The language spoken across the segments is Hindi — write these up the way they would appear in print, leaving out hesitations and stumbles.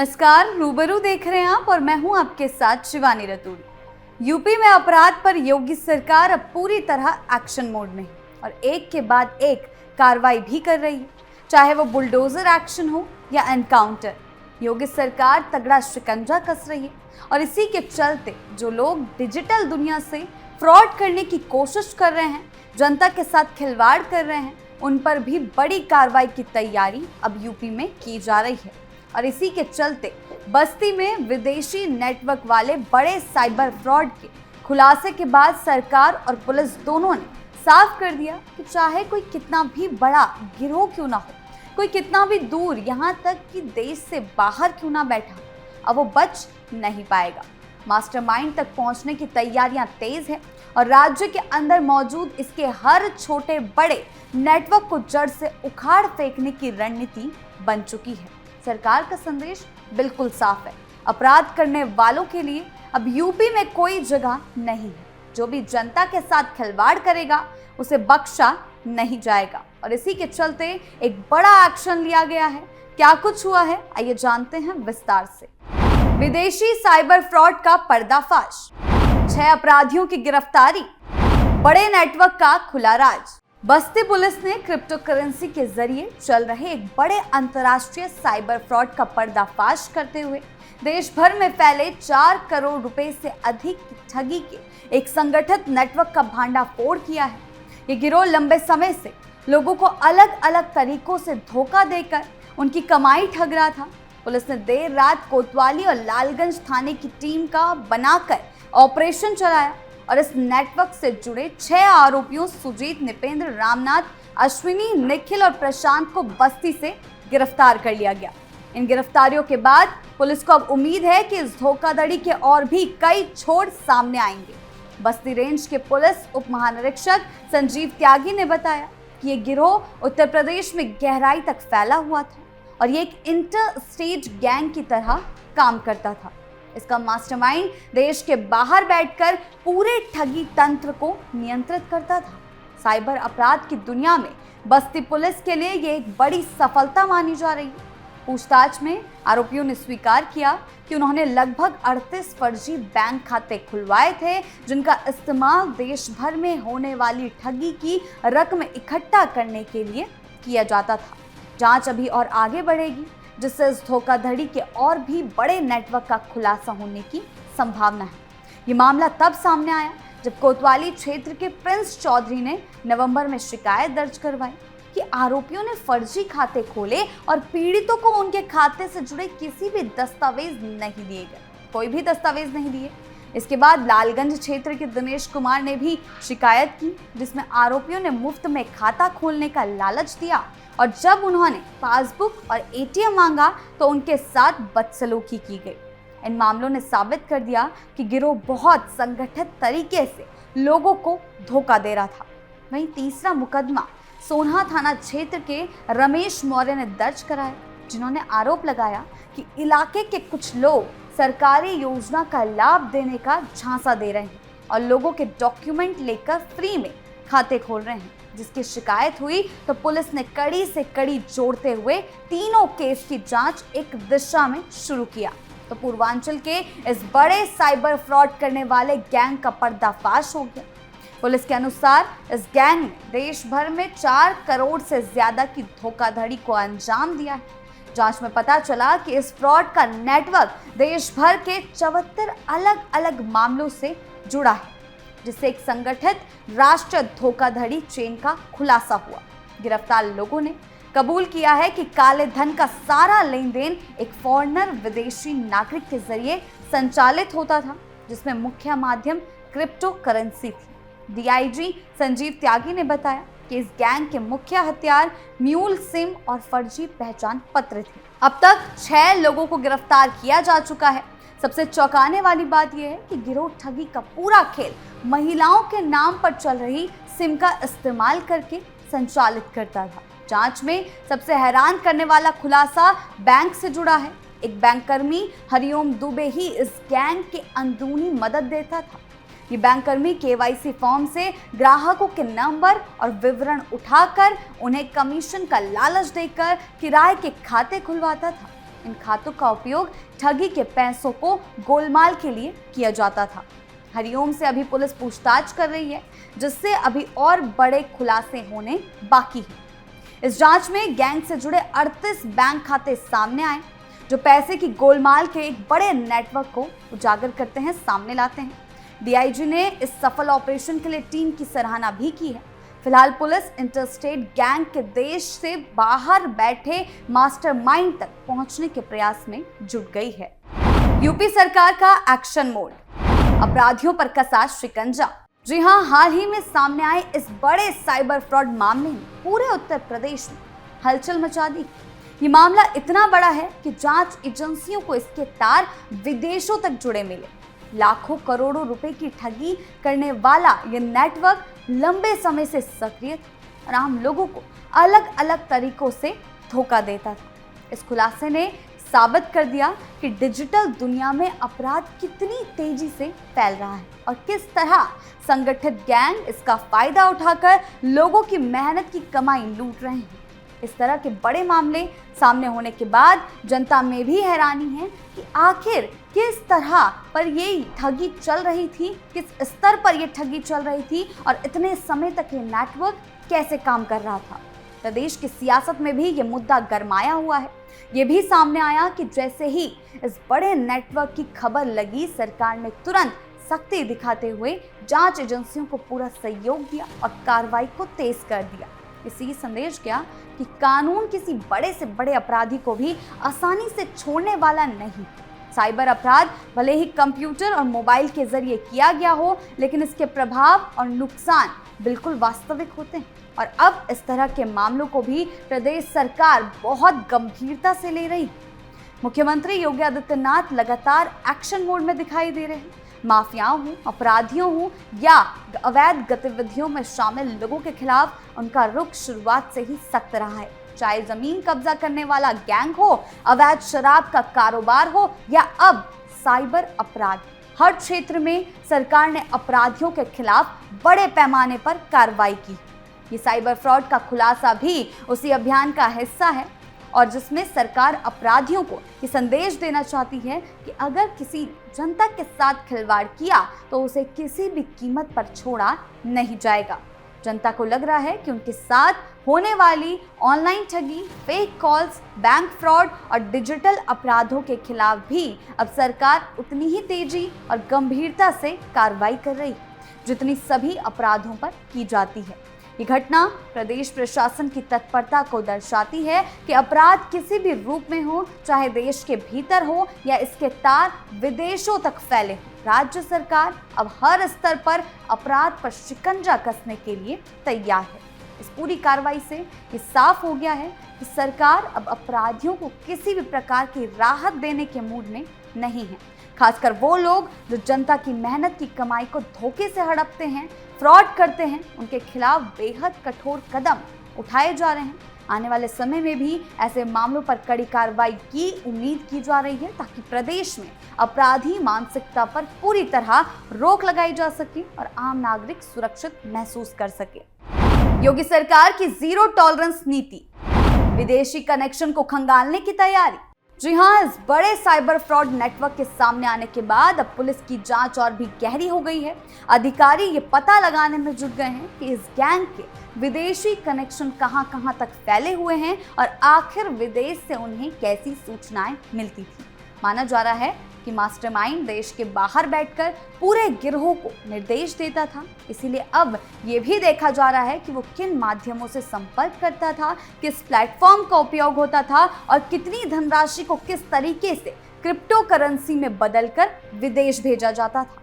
नमस्कार, रूबरू देख रहे हैं आप और मैं हूं आपके साथ शिवानी रतूड़ी। यूपी में अपराध पर योगी सरकार अब पूरी तरह एक्शन मोड में है और एक के बाद एक कार्रवाई भी कर रही है, चाहे वो बुलडोजर एक्शन हो या एनकाउंटर। योगी सरकार तगड़ा शिकंजा कस रही है और इसी के चलते जो लोग डिजिटल दुनिया से फ्रॉड करने की कोशिश कर रहे हैं, जनता के साथ खिलवाड़ कर रहे हैं, उन पर भी बड़ी कार्रवाई की तैयारी अब यूपी में की जा रही है। और इसी के चलते बस्ती में विदेशी नेटवर्क वाले बड़े साइबर फ्रॉड के खुलासे के बाद सरकार और पुलिस दोनों ने साफ कर दिया कि चाहे कोई कितना भी बड़ा गिरोह क्यों ना हो, कोई कितना भी दूर, यहाँ तक कि देश से बाहर क्यों ना बैठा, अब वो बच नहीं पाएगा। मास्टरमाइंड तक पहुंचने की तैयारियां तेज है और राज्य के अंदर मौजूद इसके हर छोटे बड़े नेटवर्क को जड़ से उखाड़ फेंकने की रणनीति बन चुकी है। सरकार का संदेश बिल्कुल साफ है, अपराध करने वालों के लिए अब यूपी में कोई जगह नहीं है। जो भी जनता के साथ खिलवाड़ करेगा उसे बख्शा नहीं जाएगा और इसी के चलते एक बड़ा एक्शन लिया गया है। क्या कुछ हुआ है, आइए जानते हैं विस्तार से। विदेशी साइबर फ्रॉड का पर्दाफाश, 6 अपराधियों की गिरफ्तारी, बड़े नेटवर्क का खुला राज। बस्ती पुलिस ने क्रिप्टो करेंसी के जरिए चल रहे एक बड़े अंतर्राष्ट्रीय साइबर फ्रॉड का पर्दाफाश करते हुए देश भर में फैले 4 करोड़ रुपए से अधिक की ठगी के एक संगठित नेटवर्क का भांडाफोड़ किया है। ये गिरोह लंबे समय से लोगों को अलग अलग तरीकों से धोखा देकर उनकी कमाई ठग रहा था। पुलिस ने देर रात कोतवाली और लालगंज थाने की टीम का बनाकर ऑपरेशन चलाया और इस नेटवर्क से जुड़े 6 आरोपियों सुजीत, निपेंद्र, रामनाथ, अश्विनी, निखिल और प्रशांत को बस्ती से गिरफ्तार कर लिया गया। इन गिरफ्तारियों के बाद पुलिस को अब उम्मीद है कि इस धोखाधड़ी के और भी कई छोर सामने आएंगे। बस्ती रेंज के पुलिस उप महानिरीक्षक संजीव त्यागी ने बताया कि ये गिरोह उत्तर प्रदेश में गहराई तक फैला हुआ था और ये एक इंटर स्टेट गैंग की तरह काम करता था। इसका मास्टरमाइंड देश के बाहर बैठकर पूरे ठगी तंत्र को नियंत्रित करता था। साइबर अपराध की दुनिया में बस्ती पुलिस के लिए ये एक बड़ी सफलता मानी जा रही है। पूछताछ में आरोपियों ने स्वीकार किया कि उन्होंने लगभग 38 फर्जी बैंक खाते खुलवाए थे, जिनका इस्तेमाल देश भर में होने वाली ठगी की रकम इकट्ठा करने के लिए किया जाता था। जांच अभी और आगे बढ़ेगी, जिससे इस धोखाधड़ी के और भी बड़े नेटवर्क का खुलासा होने की संभावना है। ये मामला तब सामने आया जब कोतवाली क्षेत्र के प्रिंस चौधरी ने नवंबर में शिकायत दर्ज करवाई कि आरोपियों ने फर्जी खाते खोले और पीड़ितों को उनके खाते से जुड़े किसी भी दस्तावेज नहीं दिए गए, कोई भी दस्तावेज नहीं दिए। इसके बाद लालगंज क्षेत्र के दिनेश कुमार ने भी शिकायत की, जिसमें आरोपियों ने मुफ्त में खाता खोलने का लालच दिया और जब उन्होंने पासबुक और एटीएम मांगा तो उनके साथ बदसलूकी की गई। इन मामलों ने साबित कर दिया कि गिरोह बहुत संगठित तरीके से लोगों को धोखा दे रहा था। वहीं तीसरा मुकदमा सोन्हा थाना क्षेत्र के रमेश मौर्य ने दर्ज कराया, जिन्होंने आरोप लगाया कि इलाके के कुछ लोग सरकारी योजना का लाभ देने का झांसा दे रहे हैं और लोगों के डॉक्यूमेंट लेकर फ्री में खाते खोल रहे हैं। जिसकी शिकायत हुई तो पुलिस ने कड़ी से कड़ी जोड़ते हुए तीनों केस की जांच एक दिशा में शुरू किया तो पूर्वांचल के इस बड़े साइबर फ्रॉड करने वाले गैंग का पर्दाफाश हो गया। पुलिस के अनुसार इस गैंग ने देश भर में 4 करोड़ से ज्यादा की धोखाधड़ी को अंजाम दिया है। जांच में पता चला कि इस फ्रॉड का नेटवर्क देश भर के 74 अलग अलग मामलों से जुड़ा है, जिससे एक संगठित राष्ट्रीय धोखाधड़ी चेन का खुलासा हुआ। गिरफ्तार लोगों ने कबूल किया है कि काले धन का सारा लेन देन एक फॉरेनर विदेशी नागरिक के जरिए संचालित होता था, जिसमें मुख्य माध्यम क्रिप्टो करेंसी थी। डीआईजी संजीव त्यागी ने बताया कि इस गैंग के मुख्य हथियार म्यूल सिम और फर्जी पहचान पत्र थे। अब तक 6 लोगों को गिरफ्तार किया जा चुका है। सबसे चौंकाने वाली बात यह है कि गिरोह ठगी का पूरा खेल महिलाओं के नाम पर चल रही सिम का इस्तेमाल करके संचालित करता था। जांच में सबसे हैरान करने वाला खुलासा बैंक से जुड़ा है। एक बैंककर्मी हरिओम दुबे ही इस गैंग के अंदरूनी मदद देता था। ये बैंककर्मी केवाईसी फॉर्म से ग्राहकों के नंबर और विवरण उठाकर उन्हें कमीशन का लालच देकर किराए के खाते खुलवाता था। इन खातों का उपयोग ठगी के पैसों को गोलमाल के लिए किया जाता था। हरिओम से अभी पुलिस पूछताछ कर रही है, जिससे अभी और बड़े खुलासे होने बाकी हैं। इस जांच में गैंग से जुड़े 38 बैंक खाते सामने आए, जो पैसे की गोलमाल के एक बड़े नेटवर्क को उजागर करते हैं, सामने लाते हैं। डीआईजी ने इस सफल ऑपरेशन के लिए टीम की सराहना भी की है। फिलहाल पुलिस इंटरस्टेट गैंग के देश से बाहर बैठे मास्टरमाइंड तक पहुंचने के प्रयास में जुट गई है। यूपी सरकार का एक्शन मोड, अपराधियों पर कसा शिकंजा। जी हां, हाल ही में सामने आए इस बड़े साइबर फ्रॉड मामले ने पूरे उत्तर प्रदेश में हलचल मचा दी। ये मामला इतना बड़ा है कि जांच एजेंसियों को इसके तार विदेशों तक जुड़े मिले। लाखों करोड़ों रुपए की ठगी करने वाला ये नेटवर्क लंबे समय से सक्रिय और आम लोगों को अलग अलग तरीकों से धोखा देता था। इस खुलासे ने साबित कर दिया कि डिजिटल दुनिया में अपराध कितनी तेजी से फैल रहा है और किस तरह संगठित गैंग इसका फायदा उठाकर लोगों की मेहनत की कमाई लूट रहे हैं। इस तरह के बड़े मामले सामने होने के बाद जनता में भी हैरानी है कि आखिर किस तरह पर ये ठगी चल रही थी, किस स्तर पर ये ठगी चल रही थी और इतने समय तक ये नेटवर्क कैसे काम कर रहा था। प्रदेश की सियासत में भी ये मुद्दा गरमाया हुआ है। ये भी सामने आया कि जैसे ही इस बड़े नेटवर्क की खबर लगी, सरकार ने तुरंत सख्ती दिखाते हुए जांच एजेंसियों को पूरा सहयोग दिया और कार्रवाई को तेज कर दिया। इससे संदेश गया कि कानून किसी बड़े से बड़े अपराधी को भी आसानी से छोड़ने वाला नहीं। साइबर अपराध भले ही कंप्यूटर और मोबाइल के जरिए किया गया हो, लेकिन इसके प्रभाव और नुकसान बिल्कुल वास्तविक होते हैं और अब इस तरह के मामलों को भी प्रदेश सरकार बहुत गंभीरता से ले रही। मुख्यमंत्री योगी आदित्यनाथ लगातार एक्शन मोड में दिखाई दे रहे हैं। माफियाओं हो, अपराधियों हो या अवैध गतिविधियों में शामिल लोगों के खिलाफ उनका रुख शुरुआत से ही सख्त रहा है। चाहे जमीन कब्जा करने वाला गैंग हो, अवैध शराब का कारोबार हो या अब साइबर अपराध, हर क्षेत्र में सरकार ने अपराधियों के खिलाफ बड़े पैमाने पर कार्रवाई की। ये साइबर फ्रॉड का खुलासा भी उसी अभियान का हिस्सा है और जिसमें सरकार अपराधियों को ये संदेश देना चाहती है कि अगर किसी जनता के साथ खिलवाड़ किया तो उसे किसी भी कीमत पर छोड़ा नहीं जाएगा। जनता को लग रहा है कि उनके साथ होने वाली ऑनलाइन ठगी, फेक कॉल्स, बैंक फ्रॉड और डिजिटल अपराधों के खिलाफ भी अब सरकार उतनी ही तेजी और गंभीरता से कार्रवाई कर रही है जितनी सभी अपराधों पर की जाती है। ये घटना प्रदेश प्रशासन की तत्परता को दर्शाती है कि अपराध किसी भी रूप में हो, चाहे देश के भीतर हो या इसके तार विदेशों तक फैले, राज्य सरकार अब हर स्तर पर अपराध पर शिकंजा कसने के लिए तैयार है। इस पूरी कार्रवाई से ये साफ हो गया है कि सरकार अब अपराधियों को किसी भी प्रकार की राहत देने के मूड में नहीं है। खासकर वो लोग जो जनता की मेहनत की कमाई को धोखे से हड़पते हैं, फ्रॉड करते हैं, उनके खिलाफ बेहद कठोर कदम उठाए जा रहे हैं। आने वाले समय में भी ऐसे मामलों पर कड़ी कार्रवाई की उम्मीद की जा रही है ताकि प्रदेश में अपराधी मानसिकता पर पूरी तरह रोक लगाई जा सके और आम नागरिक सुरक्षित महसूस कर सके। योगी सरकार की जीरो टॉलरेंस नीति, विदेशी कनेक्शन को खंगालने की तैयारी। जी हां, इस बड़े साइबर फ्रॉड नेटवर्क के सामने आने के बाद अब पुलिस की जांच और भी गहरी हो गई है। अधिकारी ये पता लगाने में जुट गए हैं कि इस गैंग के विदेशी कनेक्शन कहां-कहां तक फैले हुए हैं और आखिर विदेश से उन्हें कैसी सूचनाएं मिलती थी। माना जा रहा है कि मास्टरमाइंड देश के बाहर बैठकर पूरे गिरोह को निर्देश देता था। इसीलिए अब ये भी देखा जा रहा है कि वो किन माध्यमों से संपर्क करता था, किस प्लेटफॉर्म का उपयोग होता था और कितनी धनराशि को किस तरीके से क्रिप्टो करेंसी में बदलकर विदेश भेजा जाता था।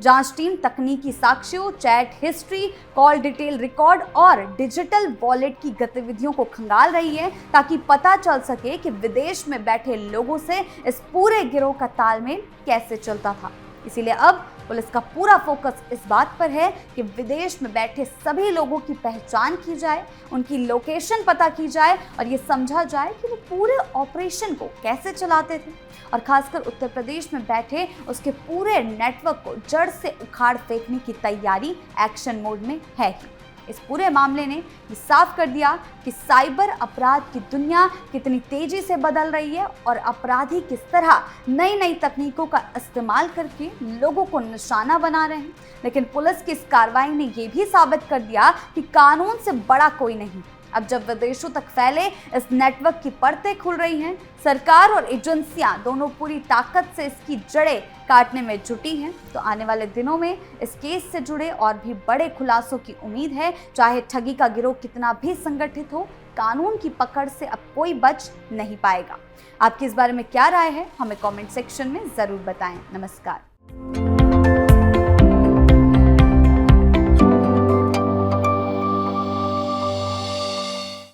जांच टीम तकनीकी साक्ष्यों, chat history, call detail record और डिजिटल वॉलेट की गतिविधियों को खंगाल रही है ताकि पता चल सके कि विदेश में बैठे लोगों से इस पूरे गिरोह का तालमेल कैसे चलता था। इसीलिए अब पुलिस का पूरा फोकस इस बात पर है कि विदेश में बैठे सभी लोगों की पहचान की जाए, उनकी लोकेशन पता की जाए और ये समझा जाए कि वो पूरे ऑपरेशन को कैसे चलाते थे और खासकर उत्तर प्रदेश में बैठे उसके पूरे नेटवर्क को जड़ से उखाड़ फेंकने की तैयारी एक्शन मोड में है ही। इस पूरे मामले ने ये साफ कर दिया कि साइबर अपराध की दुनिया कितनी तेजी से बदल रही है और अपराधी किस तरह नई नई तकनीकों का इस्तेमाल करके लोगों को निशाना बना रहे हैं। लेकिन पुलिस की इस कार्रवाई ने यह भी साबित कर दिया कि कानून से बड़ा कोई नहीं। अब जब विदेशों तक फैले इस नेटवर्क की परतें खुल रही हैं, सरकार और एजेंसियां दोनों पूरी ताकत से इसकी जड़ें काटने में जुटी हैं, तो आने वाले दिनों में इस केस से जुड़े और भी बड़े खुलासों की उम्मीद है। चाहे ठगी का गिरोह कितना भी संगठित हो, कानून की पकड़ से अब कोई बच नहीं पाएगा। आपकी इस बारे में क्या राय है, हमें कमेंट सेक्शन में जरूर बताएं। नमस्कार।